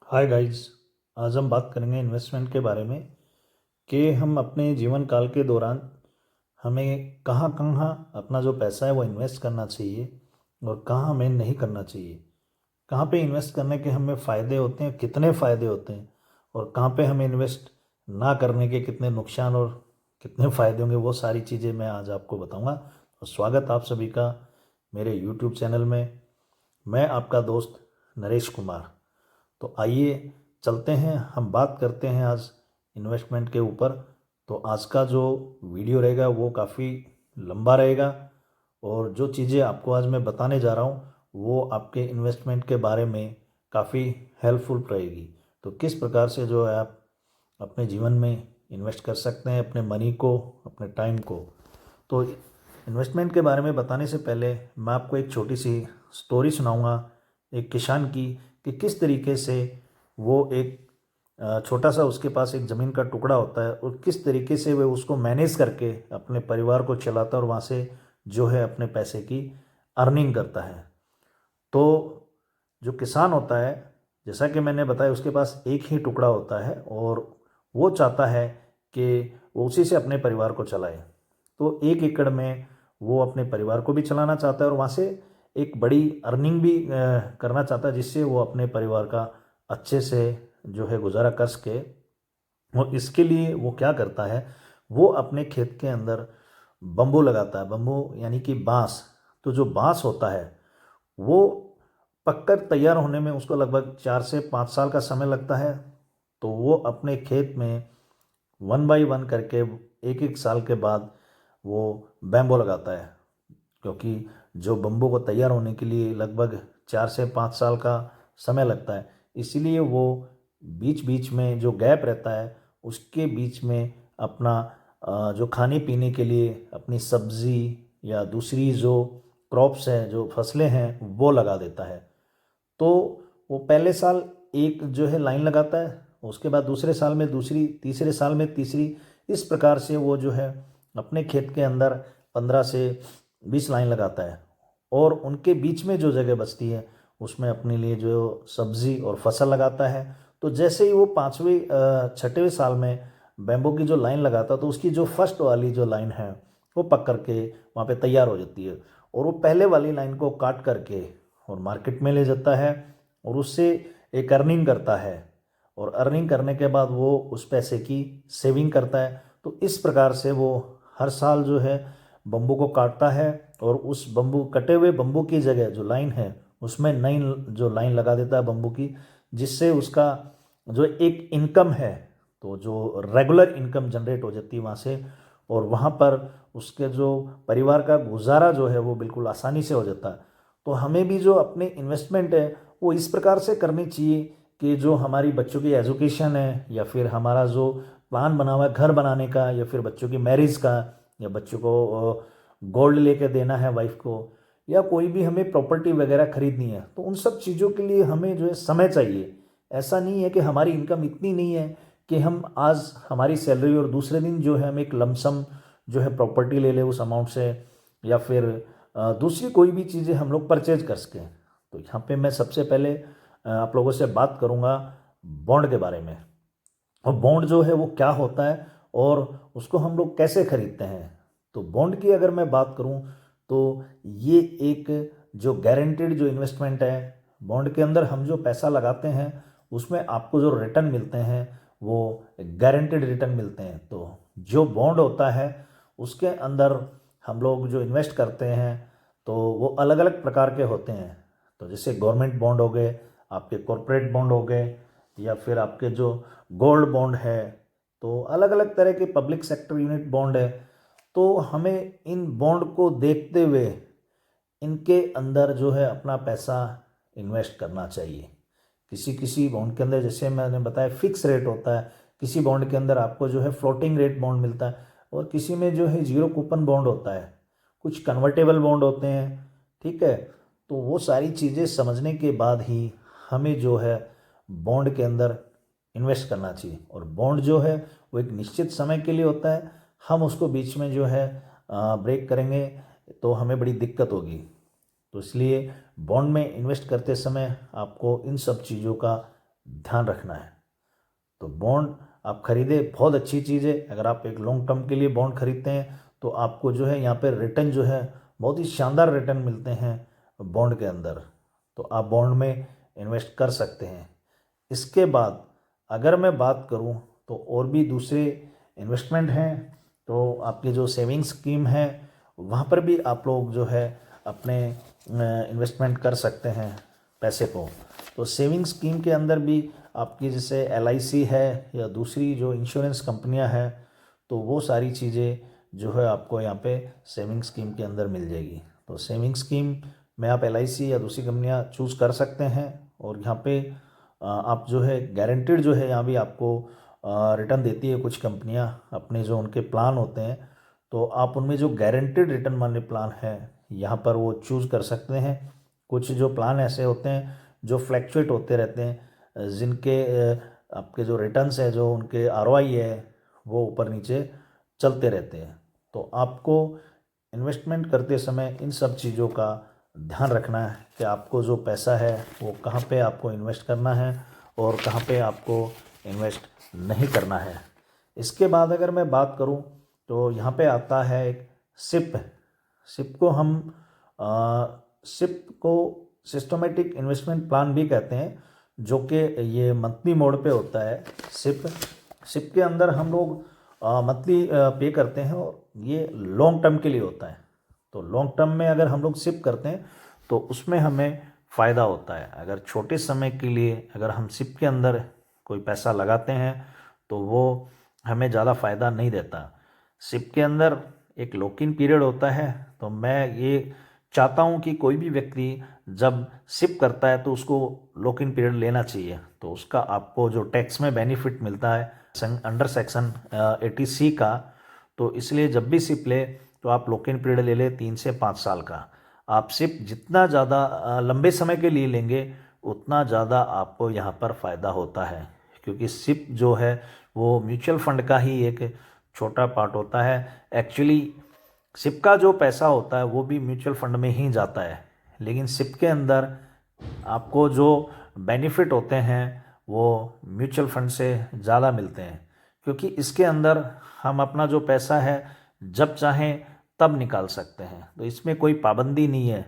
Hi guys. आज हम बात करेंगे इन्वेस्टमेंट के बारे में कि हम अपने जीवन काल के दौरान हमें कहाँ कहाँ अपना जो पैसा है वो इन्वेस्ट करना चाहिए और कहाँ हमें नहीं करना चाहिए। कहाँ पे इन्वेस्ट करने के हमें फ़ायदे होते हैं, कितने फ़ायदे होते हैं, और कहाँ पे हमें इन्वेस्ट ना करने के कितने नुकसान और कितने फ़ायदे होंगे, वो सारी चीज़ें मैं आज आपको बताऊंगा। और स्वागत आप सभी का मेरे यूट्यूब चैनल में। मैं आपका दोस्त नरेश कुमार। तो आइए चलते हैं, हम बात करते हैं आज इन्वेस्टमेंट के ऊपर। तो आज का जो वीडियो रहेगा वो काफ़ी लंबा रहेगा और जो चीज़ें आपको आज मैं बताने जा रहा हूँ वो आपके इन्वेस्टमेंट के बारे में काफ़ी हेल्पफुल रहेगी। तो किस प्रकार से जो है आप अपने जीवन में इन्वेस्ट कर सकते हैं, अपने मनी को, अपने टाइम को। तो इन्वेस्टमेंट के बारे में बताने से पहले मैं आपको एक छोटी सी स्टोरी सुनाऊंगा एक किसान की, कि किस तरीके से वो एक छोटा सा उसके पास एक ज़मीन का टुकड़ा होता है और किस तरीके से वह उसको मैनेज करके अपने परिवार को चलाता है और वहाँ से जो है अपने पैसे की अर्निंग करता है। तो जो किसान होता है, जैसा कि मैंने बताया, उसके पास एक ही टुकड़ा होता है और वो चाहता है कि वो उसी से अपने परिवार को चलाए। तो 1 एकड़ में वो अपने परिवार को भी चलाना चाहता है और वहाँ से एक बड़ी अर्निंग भी करना चाहता है, जिससे वो अपने परिवार का अच्छे से जो है गुजारा कर सके। और इसके लिए वो क्या करता है, वो अपने खेत के अंदर बम्बू लगाता है। बम्बू यानी कि बांस। तो जो बांस होता है वो पककर तैयार होने में उसको लगभग 4 से 5 साल का समय लगता है। तो वो अपने खेत में 1 बाय 1 करके 1 1 साल के बाद वो बैम्बो लगाता है, क्योंकि जो बम्बू को तैयार होने के लिए लगभग 4 से 5 साल का समय लगता है। इसीलिए वो बीच बीच में जो गैप रहता है उसके बीच में अपना जो खाने पीने के लिए अपनी सब्ज़ी या दूसरी जो क्रॉप्स हैं, जो फसलें हैं, वो लगा देता है। तो वो पहले साल एक जो है लाइन लगाता है, उसके बाद दूसरे साल में दूसरी, तीसरे साल में तीसरी। इस प्रकार से वो जो है अपने खेत के अंदर 15 से 20 लाइन लगाता है और उनके बीच में जो जगह बचती है उसमें अपने लिए जो सब्जी और फसल लगाता है। तो जैसे ही वो 5वें 6वें साल में बैम्बू की जो लाइन लगाता है तो उसकी जो फर्स्ट वाली जो लाइन है वो पक करके वहाँ पे तैयार हो जाती है और वो पहले वाली लाइन को काट करके और मार्केट में ले जाता है और उससे एक अर्निंग करता है। और अर्निंग करने के बाद वो उस पैसे की सेविंग करता है। तो इस प्रकार से वो हर साल जो है बम्बू को काटता है और उस बम्बू, कटे हुए बम्बू की जगह जो लाइन है उसमें नई जो लाइन लगा देता है बम्बू की, जिससे उसका जो एक इनकम है, तो जो रेगुलर इनकम जनरेट हो जाती है वहाँ से। और वहाँ पर उसके जो परिवार का गुजारा जो है वो बिल्कुल आसानी से हो जाता है। तो हमें भी जो अपने इन्वेस्टमेंट है वो इस प्रकार से करनी चाहिए कि जो हमारी बच्चों की एजुकेशन है, या फिर हमारा जो प्लान बना हुआ है घर बनाने का, या फिर बच्चों की मैरिज का, या बच्चों को गोल्ड लेके देना है वाइफ को, या कोई भी हमें प्रॉपर्टी वगैरह खरीदनी है, तो उन सब चीज़ों के लिए हमें जो है समय चाहिए। ऐसा नहीं है कि हमारी इनकम इतनी नहीं है कि हम आज हमारी सैलरी और दूसरे दिन जो है हम एक लमसम जो है प्रॉपर्टी ले ले उस अमाउंट से, या फिर दूसरी कोई भी चीज़ें हम लोग परचेज कर सकें। तो यहाँ पे मैं सबसे पहले आप लोगों से बात करूँगा बॉन्ड के बारे में। और बॉन्ड जो है वो क्या होता है और उसको हम लोग कैसे खरीदते हैं। तो बॉन्ड की अगर मैं बात करूं तो ये एक जो गारंटेड जो इन्वेस्टमेंट है, बॉन्ड के अंदर हम जो पैसा लगाते हैं उसमें आपको जो रिटर्न मिलते हैं वो गारंटेड रिटर्न मिलते हैं। तो जो बॉन्ड होता है उसके अंदर हम लोग जो इन्वेस्ट करते हैं तो वो अलग अलग प्रकार के होते हैं। तो जैसे गवर्नमेंट बॉन्ड हो गए, आपके कॉरपोरेट बॉन्ड हो गए, या फिर आपके जो गोल्ड बॉन्ड है, तो अलग अलग तरह के पब्लिक सेक्टर यूनिट बॉन्ड है। तो हमें इन बॉन्ड को देखते हुए इनके अंदर जो है अपना पैसा इन्वेस्ट करना चाहिए। किसी किसी बॉन्ड के अंदर, जैसे मैंने बताया, फिक्स रेट होता है। किसी बॉन्ड के अंदर आपको जो है फ्लोटिंग रेट बॉन्ड मिलता है और किसी में जो है जीरो कूपन बॉन्ड होता है। कुछ कन्वर्टेबल बॉन्ड होते हैं। ठीक है। तो वो सारी चीज़ें समझने के बाद ही हमें जो है बॉन्ड के अंदर इन्वेस्ट करना चाहिए। और बॉन्ड जो है वो एक निश्चित समय के लिए होता है। हम उसको बीच में जो है ब्रेक करेंगे तो हमें बड़ी दिक्कत होगी। तो इसलिए बॉन्ड में इन्वेस्ट करते समय आपको इन सब चीज़ों का ध्यान रखना है। तो बॉन्ड आप खरीदे, बहुत अच्छी चीज़ है। अगर आप एक लॉन्ग टर्म के लिए बॉन्ड खरीदते हैं तो आपको जो है यहाँ पे रिटर्न जो है बहुत ही शानदार रिटर्न मिलते हैं बॉन्ड के अंदर। तो आप बॉन्ड में इन्वेस्ट कर सकते हैं। इसके बाद अगर मैं बात करूं तो और भी दूसरे इन्वेस्टमेंट हैं। तो आपके जो सेविंग स्कीम है वहाँ पर भी आप लोग जो है अपने इन्वेस्टमेंट कर सकते हैं पैसे को। तो सेविंग स्कीम के अंदर भी आपकी जैसे LIC है या दूसरी जो इंश्योरेंस कंपनियां हैं, तो वो सारी चीज़ें जो है आपको यहाँ पे सेविंग स्कीम के अंदर मिल जाएगी। तो सेविंग स्कीम में आप LIC या दूसरी कंपनियां चूज़ कर सकते हैं। और यहाँ पे आप जो है गारंटीड जो है यहाँ भी आपको रिटर्न देती है कुछ कंपनियां अपने जो उनके प्लान होते हैं। तो आप उनमें जो गारंटीड रिटर्न वाले प्लान हैं यहाँ पर वो चूज़ कर सकते हैं। कुछ जो प्लान ऐसे होते हैं जो फ्लैक्चुएट होते रहते हैं, जिनके आपके जो रिटर्न्स है, जो उनके ROI है, वो ऊपर नीचे चलते रहते हैं। तो आपको इन्वेस्टमेंट करते समय इन सब चीज़ों का ध्यान रखना है कि आपको जो पैसा है वो कहाँ पे आपको इन्वेस्ट करना है और कहाँ पे आपको इन्वेस्ट नहीं करना है। इसके बाद अगर मैं बात करूँ तो यहाँ पे आता है एक सिप। सिप को हम सिप को सिस्टमेटिक इन्वेस्टमेंट प्लान भी कहते हैं, जो कि ये मंथली मोड पे होता है। सिप सिप के अंदर हम लोग मंथली पे करते हैं और ये लॉन्ग टर्म के लिए होता है। तो लॉन्ग टर्म में अगर हम लोग सिप करते हैं तो उसमें हमें फ़ायदा होता है। अगर छोटे समय के लिए अगर हम सिप के अंदर कोई पैसा लगाते हैं तो वो हमें ज़्यादा फ़ायदा नहीं देता। सिप के अंदर एक लॉक इन पीरियड होता है। तो मैं ये चाहता हूँ कि कोई भी व्यक्ति जब सिप करता है तो उसको लॉक इन पीरियड लेना चाहिए। तो उसका आपको जो टैक्स में बेनिफिट मिलता है अंडर सेक्शन 80C का, तो इसलिए जब भी सिप ले तो आप लॉक इन पीरियड ले ले 3 से 5 साल का। आप सिप जितना ज़्यादा लंबे समय के लिए लेंगे उतना ज़्यादा आपको यहाँ पर फ़ायदा होता है, क्योंकि सिप जो है वो म्यूचुअल फंड का ही एक छोटा पार्ट होता है। एक्चुअली सिप का जो पैसा होता है वो भी म्यूचुअल फंड में ही जाता है, लेकिन सिप के अंदर आपको जो बेनिफिट होते हैं वो म्यूचुअल फंड से ज़्यादा मिलते हैं, क्योंकि इसके अंदर हम अपना जो पैसा है जब चाहें तब निकाल सकते हैं। तो इसमें कोई पाबंदी नहीं है।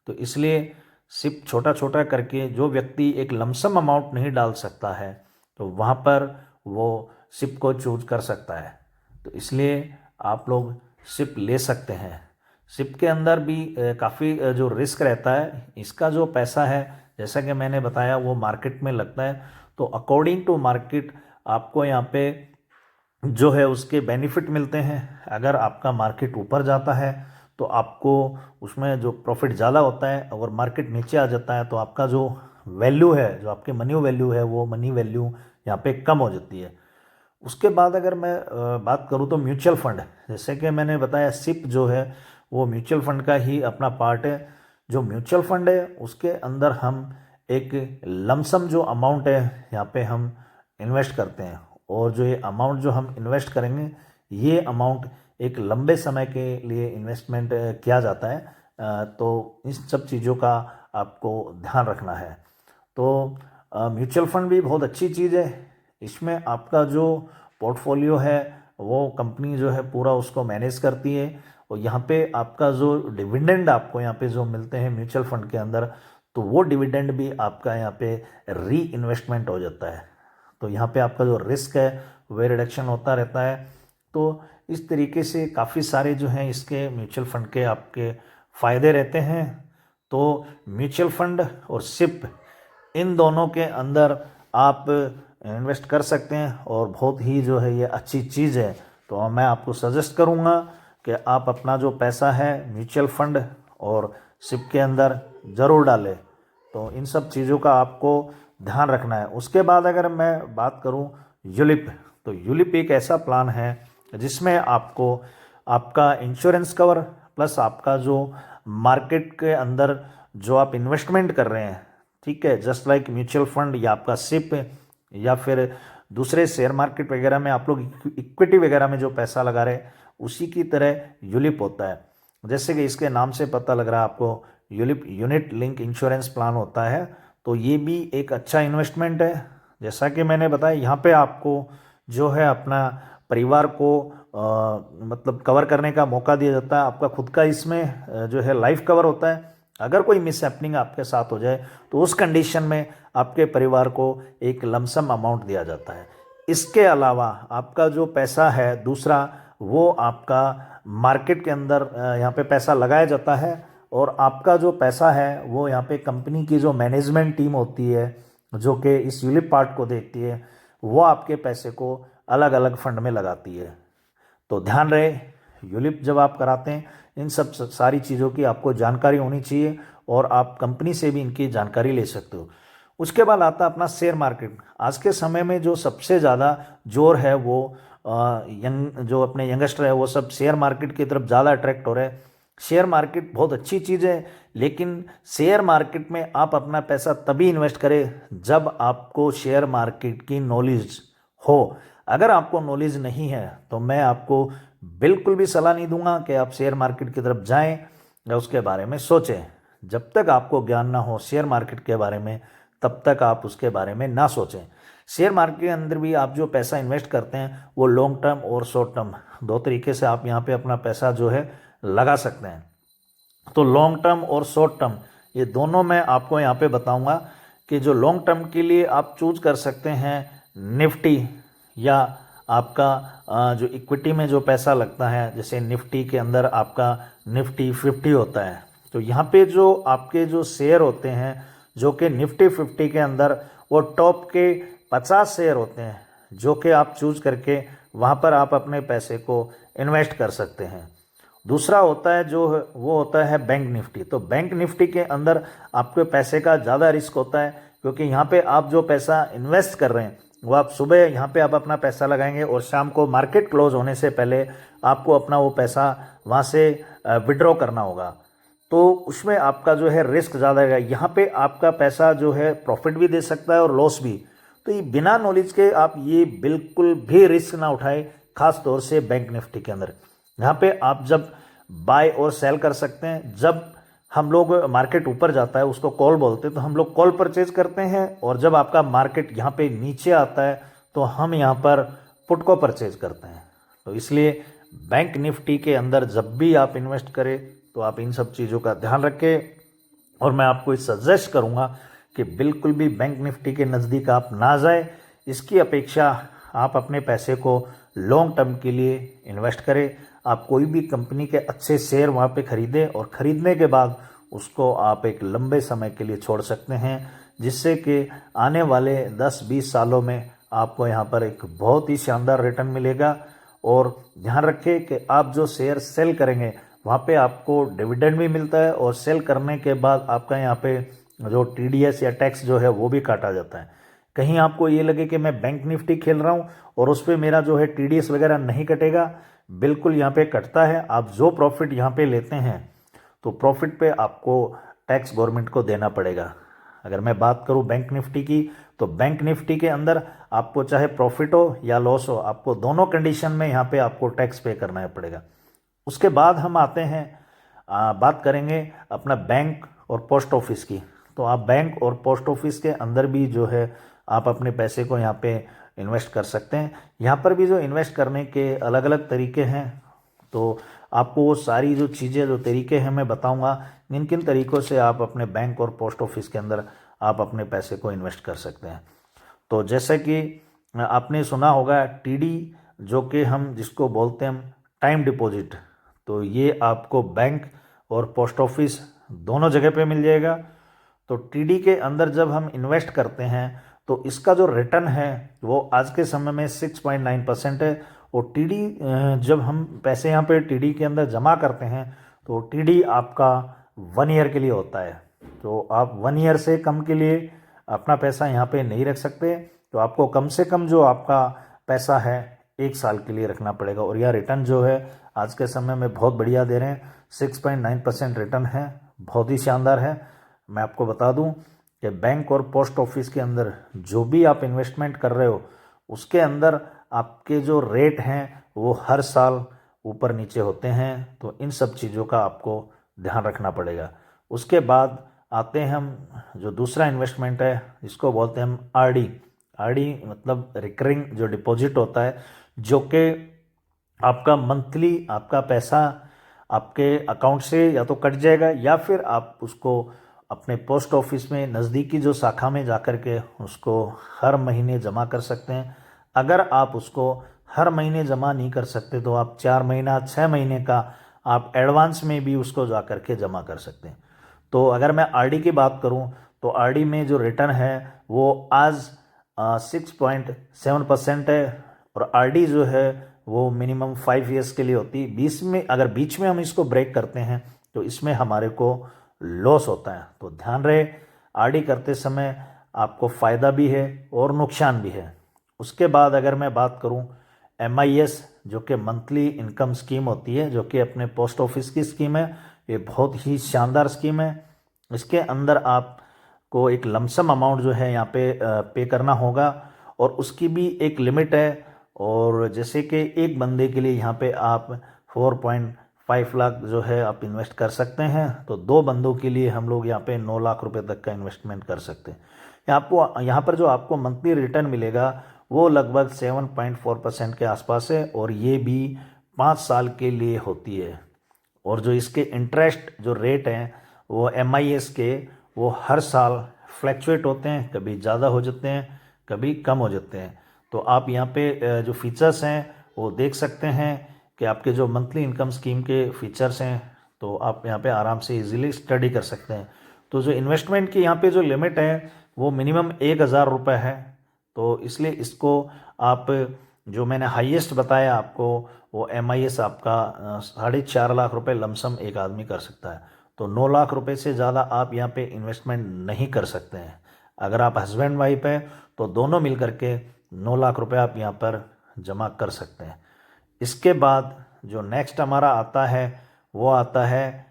तो इसलिए सिप छोटा छोटा करके जो व्यक्ति एक लमसम अमाउंट नहीं डाल सकता है तो वहाँ पर वो सिप को चूज कर सकता है। तो इसलिए आप लोग सिप ले सकते हैं। सिप के अंदर भी काफ़ी जो रिस्क रहता है, इसका जो पैसा है जैसा कि मैंने बताया वो मार्केट में लगता है। तो अकॉर्डिंग टू मार्केट आपको यहाँ पे जो है उसके बेनिफिट मिलते हैं। अगर आपका मार्केट ऊपर जाता है तो आपको उसमें जो प्रॉफिट ज़्यादा होता है, अगर मार्केट नीचे आ जाता है तो आपका जो वैल्यू है, जो आपकी मनी वैल्यू है, वो मनी वैल्यू यहाँ पे कम हो जाती है। उसके बाद अगर मैं बात करूँ तो म्यूचुअल फंड, जैसे कि मैंने बताया सिप जो है वो म्यूचुअल फंड का ही अपना पार्ट है। जो म्यूचुअल फंड है उसके अंदर हम एक लमसम जो अमाउंट है यहाँ पे हम इन्वेस्ट करते हैं, और जो ये अमाउंट जो हम इन्वेस्ट करेंगे ये अमाउंट एक लंबे समय के लिए इन्वेस्टमेंट किया जाता है। तो इन सब चीज़ों का आपको ध्यान रखना है। तो म्यूचुअल फंड भी बहुत अच्छी चीज़ है। इसमें आपका जो पोर्टफोलियो है वो कंपनी जो है पूरा उसको मैनेज करती है, और यहाँ पे आपका जो डिविडेंड आपको यहाँ पे जो मिलते हैं म्यूचुअल फंड के अंदर, तो वो डिविडेंड भी आपका यहाँ पे री इन्वेस्टमेंट हो जाता है। तो यहाँ पे आपका जो रिस्क है वह रिडक्शन होता रहता है। तो इस तरीके से काफ़ी सारे जो हैं इसके म्यूचुअल फंड के आपके फ़ायदे रहते हैं। तो म्यूचुअल फंड और सिप इन दोनों के अंदर आप इन्वेस्ट कर सकते हैं, और बहुत ही जो है ये अच्छी चीज़ है। तो मैं आपको सजेस्ट करूँगा कि आप अपना जो पैसा है म्यूचुअल फंड और सिप के अंदर ज़रूर डालें। तो इन सब चीज़ों का आपको ध्यान रखना है। उसके बाद अगर मैं बात करूं यूलिप, तो यूलिप एक ऐसा प्लान है जिसमें आपको आपका इंश्योरेंस कवर प्लस आपका जो मार्केट के अंदर जो आप इन्वेस्टमेंट कर रहे हैं, ठीक है, जस्ट लाइक म्यूचुअल फंड या आपका सिप या फिर दूसरे शेयर मार्केट वगैरह में आप लोग इक्विटी वगैरह में जो पैसा लगा रहे हैं, उसी की तरह यूलिप होता है। जैसे कि इसके नाम से पता लग रहा है आपको, ULIP unit link insurance plan होता है। तो ये भी एक अच्छा इन्वेस्टमेंट है। जैसा कि मैंने बताया, यहाँ पे आपको जो है अपना परिवार को मतलब कवर करने का मौका दिया जाता है। आपका खुद का इसमें जो है लाइफ कवर होता है। अगर कोई मिस हैपनिंग आपके साथ हो जाए तो उस कंडीशन में आपके परिवार को एक लमसम अमाउंट दिया जाता है। इसके अलावा आपका जो पैसा है दूसरा, वो आपका मार्केट के अंदर यहाँ पे पैसा लगाया जाता है, और आपका जो पैसा है वो यहाँ पे कंपनी की जो मैनेजमेंट टीम होती है जो कि इस यूलिप पार्ट को देखती है, वो आपके पैसे को अलग अलग फंड में लगाती है। तो ध्यान रहे, यूलिप जब आप कराते हैं इन सब सारी चीज़ों की आपको जानकारी होनी चाहिए, और आप कंपनी से भी इनकी जानकारी ले सकते हो। उसके बाद आता है अपना शेयर मार्केट। आज के समय में जो सबसे ज़्यादा जोर है वो जो अपने यंगस्टर है वो सब शेयर मार्केट की तरफ ज़्यादा अट्रैक्ट हो रहे हैं। शेयर मार्केट बहुत अच्छी चीज़ है, लेकिन शेयर मार्केट में आप अपना पैसा तभी इन्वेस्ट करें जब आपको शेयर मार्केट की नॉलेज हो। अगर आपको नॉलेज नहीं है तो मैं आपको बिल्कुल भी सलाह नहीं दूंगा कि आप शेयर मार्केट की तरफ जाएं या उसके बारे में सोचें। जब तक आपको ज्ञान ना हो शेयर मार्केट के बारे में, तब तक आप उसके बारे में ना सोचें। शेयर मार्केट के अंदर भी आप जो पैसा इन्वेस्ट करते हैं वो लॉन्ग टर्म और शॉर्ट टर्म, दो तरीके से आप यहाँ पे अपना पैसा जो है लगा सकते हैं। तो लॉन्ग टर्म और शॉर्ट टर्म ये दोनों मैं आपको यहाँ पे बताऊंगा कि जो लॉन्ग टर्म के लिए आप चूज कर सकते हैं निफ्टी, या आपका जो इक्विटी में जो पैसा लगता है, जैसे निफ्टी के अंदर आपका निफ्टी 50 होता है। तो यहाँ पे जो आपके जो शेयर होते हैं जो कि निफ्टी 50 के अंदर वो टॉप के 50 शेयर होते हैं, जो कि आप चूज करके वहाँ पर आप अपने पैसे को इन्वेस्ट कर सकते हैं। दूसरा होता है जो वो होता है बैंक निफ्टी। तो बैंक निफ्टी के अंदर आपके पैसे का ज़्यादा रिस्क होता है, क्योंकि यहाँ पे आप जो पैसा इन्वेस्ट कर रहे हैं वो आप सुबह यहाँ पे आप अपना पैसा लगाएंगे और शाम को मार्केट क्लोज होने से पहले आपको अपना वो पैसा वहाँ से विड्रॉ करना होगा। तो उसमें आपका जो है रिस्क ज़्यादा है। यहाँ पे आपका पैसा जो है प्रॉफिट भी दे सकता है और लॉस भी। तो ये बिना नॉलेज के आप ये बिल्कुल भी रिस्क ना उठाए, खास तौर से बैंक निफ्टी के अंदर। यहाँ पे आप जब बाय और सेल कर सकते हैं। जब हम लोग मार्केट ऊपर जाता है उसको कॉल बोलते हैं, तो हम लोग कॉल परचेज करते हैं, और जब आपका मार्केट यहाँ पे नीचे आता है तो हम यहाँ पर पुट को परचेज करते हैं। तो इसलिए बैंक निफ्टी के अंदर जब भी आप इन्वेस्ट करें तो आप इन सब चीज़ों का ध्यान रखें, और मैं आपको सजेस्ट करूँगा कि बिल्कुल भी बैंक निफ्टी के नज़दीक आप ना जाए। इसकी अपेक्षा आप अपने पैसे को लॉन्ग टर्म के लिए इन्वेस्ट करें। आप कोई भी कंपनी के अच्छे शेयर वहाँ पे खरीदें, और ख़रीदने के बाद उसको आप एक लंबे समय के लिए छोड़ सकते हैं, जिससे कि आने वाले 10-20 सालों में आपको यहाँ पर एक बहुत ही शानदार रिटर्न मिलेगा। और ध्यान रखें कि आप जो शेयर सेल करेंगे वहाँ पे आपको डिविडेंड भी मिलता है, और सेल करने के बाद आपका यहाँ पे जो TDS या टैक्स जो है वो भी काटा जाता है। कहीं आपको ये लगे कि मैं बैंक निफ्टी खेल रहा हूँ और उस पर मेरा जो है TDS वगैरह नहीं कटेगा, बिल्कुल यहाँ पे कटता है। आप जो प्रॉफिट यहाँ पे लेते हैं तो प्रॉफिट पे आपको टैक्स गवर्नमेंट को देना पड़ेगा। अगर मैं बात करूँ बैंक निफ्टी की, तो बैंक निफ्टी के अंदर आपको चाहे प्रॉफिट हो या लॉस हो, आपको दोनों कंडीशन में यहाँ पे आपको टैक्स पे करना पड़ेगा। उसके बाद हम आते हैं बात करेंगे अपना बैंक और पोस्ट ऑफिस की। तो आप बैंक और पोस्ट ऑफिस के अंदर भी जो है आप अपने पैसे को यहाँ पे इन्वेस्ट कर सकते हैं। यहाँ पर भी जो इन्वेस्ट करने के अलग अलग तरीके हैं, तो आपको वो सारी जो चीज़ें जो तरीके हैं मैं बताऊंगा, किन किन तरीक़ों से आप अपने बैंक और पोस्ट ऑफिस के अंदर आप अपने पैसे को इन्वेस्ट कर सकते हैं। तो जैसे कि आपने सुना होगा TD, जो कि हम जिसको बोलते हैं हम टाइम डिपॉजिट, तो ये आपको बैंक और पोस्ट ऑफिस दोनों जगह पे मिल जाएगा। तो TD के अंदर जब हम इन्वेस्ट करते हैं तो इसका जो रिटर्न है वो आज के समय में 6.9% है। और TD जब हम पैसे यहाँ पे TD के अंदर जमा करते हैं तो TD आपका 1 ईयर के लिए होता है। तो आप 1 ईयर से कम के लिए अपना पैसा यहाँ पे नहीं रख सकते। तो आपको कम से कम जो आपका पैसा है 1 साल के लिए रखना पड़ेगा। और यह रिटर्न जो है आज के समय में बहुत बढ़िया दे रहे हैं, 6.9% रिटर्न है, बहुत ही शानदार है। मैं आपको बता दूं कि बैंक और पोस्ट ऑफिस के अंदर जो भी आप इन्वेस्टमेंट कर रहे हो उसके अंदर आपके जो रेट हैं वो हर साल ऊपर नीचे होते हैं। तो इन सब चीज़ों का आपको ध्यान रखना पड़ेगा। उसके बाद आते हैं हम जो दूसरा इन्वेस्टमेंट है, इसको बोलते हैं हम RD। आरडी मतलब रिकरिंग जो डिपॉजिट होता है, जो कि आपका मंथली आपका पैसा आपके अकाउंट से या तो कट जाएगा या फिर आप उसको अपने पोस्ट ऑफिस में नज़दीकी जो शाखा में जाकर के उसको हर महीने जमा कर सकते हैं। अगर आप उसको हर महीने जमा नहीं कर सकते तो आप 4 महीना 6 महीने का आप एडवांस में भी उसको जा कर के जमा कर सकते हैं। तो अगर मैं आरडी की बात करूं तो आरडी में जो रिटर्न है वो आज 6.7% है, और आरडी जो है वो मिनिमम 5 ईयर्स के लिए होती है। बीच में हम इसको ब्रेक करते हैं तो इसमें हमारे को लॉस होता है। तो ध्यान रहे, आरडी करते समय आपको फ़ायदा भी है और नुकसान भी है। उसके बाद अगर मैं बात करूं एमआईएस, जो कि मंथली इनकम स्कीम होती है, जो कि अपने पोस्ट ऑफिस की स्कीम है, ये बहुत ही शानदार स्कीम है। इसके अंदर आपको एक लमसम अमाउंट जो है यहाँ पे करना होगा, और उसकी भी एक लिमिट है। और जैसे कि एक बंदे के लिए यहाँ पे आप 4.5 लाख जो है आप इन्वेस्ट कर सकते हैं, तो 2 बंदों के लिए हम लोग यहाँ पे 9 लाख रुपए तक का इन्वेस्टमेंट कर सकते हैं। यहाँ पर जो आपको मंथली रिटर्न मिलेगा वो लगभग 7.4% के आसपास है, और ये भी 5 साल के लिए होती है। और जो इसके इंटरेस्ट जो रेट हैं वो एमआईएस के वो हर साल फ्लैक्चुएट होते हैं, कभी ज़्यादा हो जाते हैं कभी कम हो जाते हैं। तो आप यहाँ पे जो फीचर्स हैं वो देख सकते हैं कि आपके जो मंथली इनकम स्कीम के फीचर्स हैं, तो आप यहाँ पे आराम से इजीली स्टडी कर सकते हैं। तो जो इन्वेस्टमेंट की यहाँ पे जो लिमिट है वो मिनिमम 1,000 रुपये है। तो इसलिए इसको आप, जो मैंने हाईएस्ट बताया आपको, वो एमआईएस आपका 4.5 लाख रुपए लमसम एक आदमी कर सकता है। तो 9 लाख रुपए से ज़्यादा आप यहाँ पे इन्वेस्टमेंट नहीं कर सकते हैं। अगर आप हस्बैंड वाइफ है तो दोनों मिल करके 9 लाख रुपए आप यहाँ पर जमा कर सकते हैं। इसके बाद जो नेक्स्ट हमारा आता है वो आता है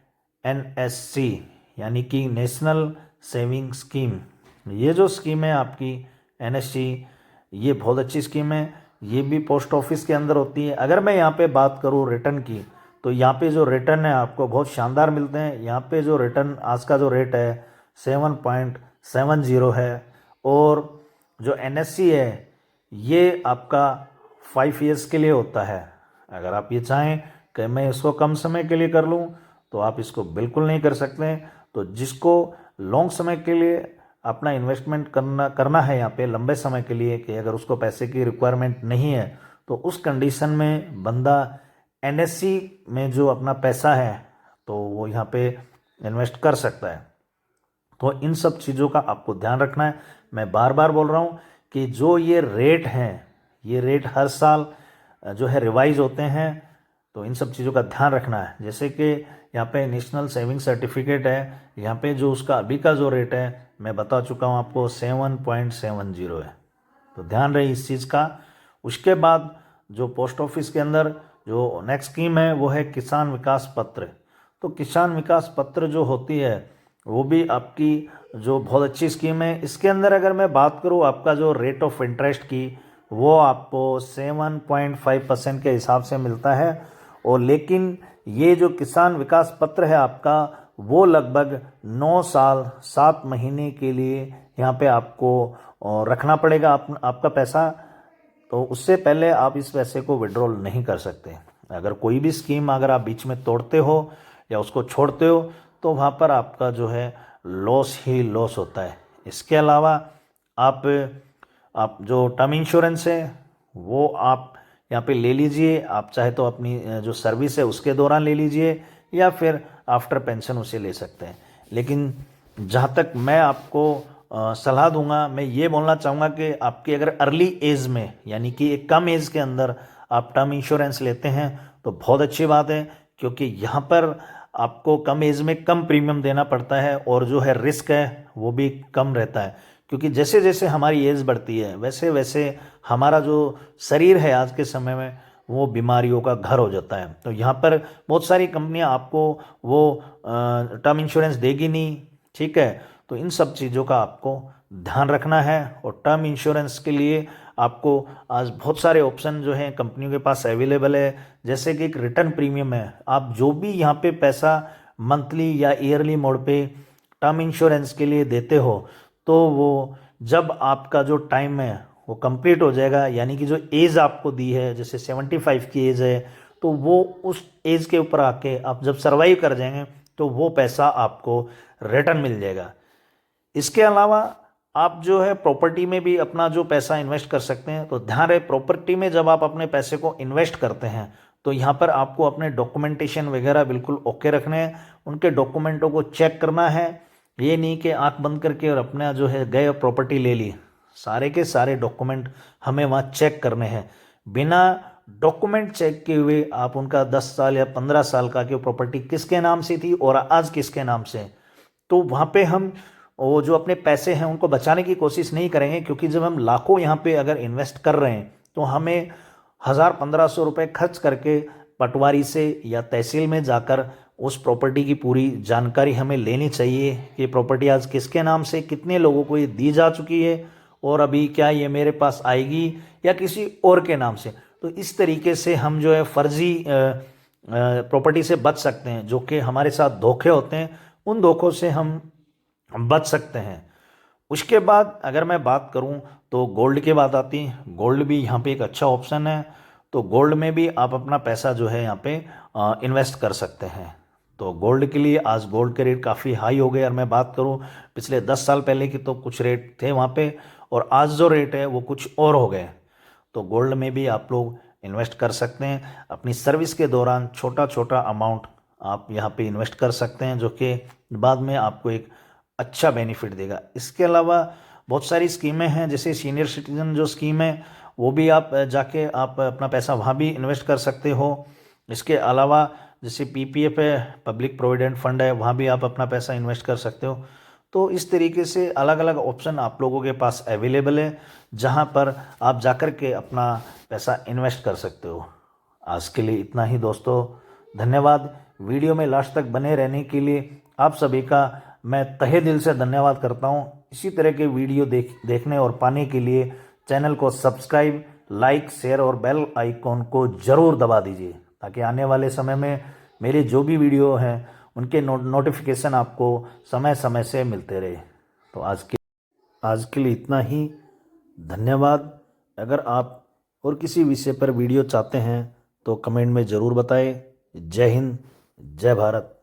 एनएससी, यानी कि नेशनल सेविंग स्कीम। ये जो स्कीम है आपकी एनएससी, ये बहुत अच्छी स्कीम है। ये भी पोस्ट ऑफिस के अंदर होती है। अगर मैं यहाँ पे बात करूँ रिटर्न की, तो यहाँ पे जो रिटर्न है आपको बहुत शानदार मिलते हैं। यहाँ पे जो रिटर्न आज का जो रेट है 7.70 है, और जो एनएससी है ये आपका 5 ईयर्स के लिए होता है। अगर आप ये चाहें कि मैं इसको कम समय के लिए कर लूँ तो आप इसको बिल्कुल नहीं कर सकते। तो जिसको लॉन्ग समय के लिए अपना इन्वेस्टमेंट करना है यहाँ पे लंबे समय के लिए, कि अगर उसको पैसे की रिक्वायरमेंट नहीं है, तो उस कंडीशन में बंदा एनएससी में जो अपना पैसा है तो वो यहाँ पे इन्वेस्ट कर सकता है। तो इन सब चीज़ों का आपको ध्यान रखना है। मैं बार बार बोल रहा हूँ कि जो ये रेट हैं, ये रेट हर साल जो है रिवाइज होते हैं, तो इन सब चीज़ों का ध्यान रखना है। जैसे कि यहाँ पे नेशनल सेविंग सर्टिफिकेट है, यहाँ पे जो उसका अभी का जो रेट है मैं बता चुका हूँ आपको 7.70 है। तो ध्यान रहे इस चीज़ का। उसके बाद जो पोस्ट ऑफिस के अंदर जो नेक्स्ट स्कीम है वो है किसान विकास पत्र। तो किसान विकास पत्र जो होती है वो भी आपकी जो बहुत अच्छी स्कीम है। इसके अंदर अगर मैं बात करूँ आपका जो रेट ऑफ इंटरेस्ट की, वो आपको 7.5% के हिसाब से मिलता है। और लेकिन ये जो किसान विकास पत्र है आपका, वो लगभग 9 साल 7 महीने के लिए यहाँ पे आपको रखना पड़ेगा आपका पैसा। तो उससे पहले आप इस पैसे को विड्रॉल नहीं कर सकते। अगर कोई भी स्कीम अगर आप बीच में तोड़ते हो या उसको छोड़ते हो तो वहाँ पर आपका जो है लॉस ही लॉस होता है। इसके अलावा आप जो टर्म इंश्योरेंस है वो आप यहाँ पे ले लीजिए। आप चाहे तो अपनी जो सर्विस है उसके दौरान ले लीजिए, या फिर आफ्टर पेंशन उसे ले सकते हैं। लेकिन जहाँ तक मैं आपको सलाह दूंगा, मैं ये बोलना चाहूँगा कि आपके अगर अर्ली एज में, यानी कि एक कम एज के अंदर आप टर्म इंश्योरेंस लेते हैं तो बहुत अच्छी बात है, क्योंकि यहाँ पर आपको कम एज में कम प्रीमियम देना पड़ता है, और जो है रिस्क है वो भी कम रहता है। क्योंकि जैसे जैसे हमारी एज बढ़ती है वैसे वैसे हमारा जो शरीर है आज के समय में वो बीमारियों का घर हो जाता है। तो यहाँ पर बहुत सारी कंपनियाँ आपको वो टर्म इंश्योरेंस देगी नहीं, ठीक है। तो इन सब चीज़ों का आपको ध्यान रखना है। और टर्म इंश्योरेंस के लिए आपको आज बहुत सारे ऑप्शन जो हैं कंपनियों के पास अवेलेबल है। जैसे कि एक रिटर्न प्रीमियम है, आप जो भी यहाँ पे पैसा मंथली या ईयरली मोड पे टर्म इंश्योरेंस के लिए देते हो, तो वो जब आपका जो टाइम है वो कंप्लीट हो जाएगा, यानी कि जो एज आपको दी है, जैसे 75 की एज है, तो वो उस एज के ऊपर आके आप जब सर्वाइव कर जाएंगे तो वो पैसा आपको रिटर्न मिल जाएगा। इसके अलावा आप जो है प्रॉपर्टी में भी अपना जो पैसा इन्वेस्ट कर सकते हैं। तो ध्यान रहे, प्रॉपर्टी में जब आप अपने पैसे को इन्वेस्ट करते हैं तो यहाँ पर आपको अपने डॉक्यूमेंटेशन वगैरह बिल्कुल ओके रखने हैं, उनके डॉक्यूमेंटों को चेक करना है। ये नहीं कि आंख बंद करके और अपना जो है गए प्रॉपर्टी ले ली, सारे के सारे डॉक्यूमेंट हमें वहाँ चेक करने हैं। बिना डॉक्यूमेंट चेक किए हुए आप उनका 10 साल या 15 साल का कि प्रॉपर्टी किसके नाम से थी और आज किसके नाम से, तो वहाँ पे हम वो जो अपने पैसे हैं उनको बचाने की कोशिश नहीं करेंगे। क्योंकि जब हम लाखों यहाँ पे अगर इन्वेस्ट कर रहे हैं तो हमें 1000-1500 रुपये खर्च करके पटवारी से या तहसील में जाकर उस प्रॉपर्टी की पूरी जानकारी हमें लेनी चाहिए कि प्रॉपर्टी आज किसके नाम से, कितने लोगों को ये दी जा चुकी है और अभी क्या ये मेरे पास आएगी या किसी और के नाम से। तो इस तरीके से हम जो है फर्जी प्रॉपर्टी से बच सकते हैं, जो कि हमारे साथ धोखे होते हैं, उन धोखों से हम बच सकते हैं। उसके बाद अगर मैं बात करूं तो गोल्ड की बात आती है। गोल्ड भी यहाँ पे एक अच्छा ऑप्शन है, तो गोल्ड में भी आप अपना पैसा जो है यहाँ पे इन्वेस्ट कर सकते हैं। तो गोल्ड के लिए आज गोल्ड के रेट काफ़ी हाई हो गए। और मैं बात करूं पिछले 10 साल पहले की तो कुछ रेट थे वहाँ पे, और आज जो रेट है वो कुछ और हो गए। तो गोल्ड में भी आप लोग इन्वेस्ट कर सकते हैं। अपनी सर्विस के दौरान छोटा छोटा अमाउंट आप यहाँ पे इन्वेस्ट कर सकते हैं, जो कि बाद में आपको एक अच्छा बेनिफिट देगा। इसके अलावा बहुत सारी स्कीमें हैं, जैसे सीनियर सिटीजन जो स्कीम है वो भी आप जाके आप अपना पैसा वहाँ भी इन्वेस्ट कर सकते हो। इसके अलावा जैसे पीपीएफ है, पब्लिक प्रोविडेंट फंड है, वहाँ भी आप अपना पैसा इन्वेस्ट कर सकते हो। तो इस तरीके से अलग अलग ऑप्शन आप लोगों के पास अवेलेबल है, जहाँ पर आप जाकर के अपना पैसा इन्वेस्ट कर सकते हो। आज के लिए इतना ही दोस्तों, धन्यवाद। वीडियो में लास्ट तक बने रहने के लिए आप सभी का मैं तहे दिल से धन्यवाद करता हूँ। इसी तरह के वीडियो देखने और पाने के लिए चैनल को सब्सक्राइब, लाइक, शेयर और बेल आइकॉन को ज़रूर दबा दीजिए, ताकि आने वाले समय में मेरे जो भी वीडियो हैं उनके नोटिफिकेशन आपको समय समय से मिलते रहे। तो आज के लिए इतना ही, धन्यवाद। अगर आप और किसी विषय पर वीडियो चाहते हैं तो कमेंट में ज़रूर बताएं। जय हिंद, जय भारत।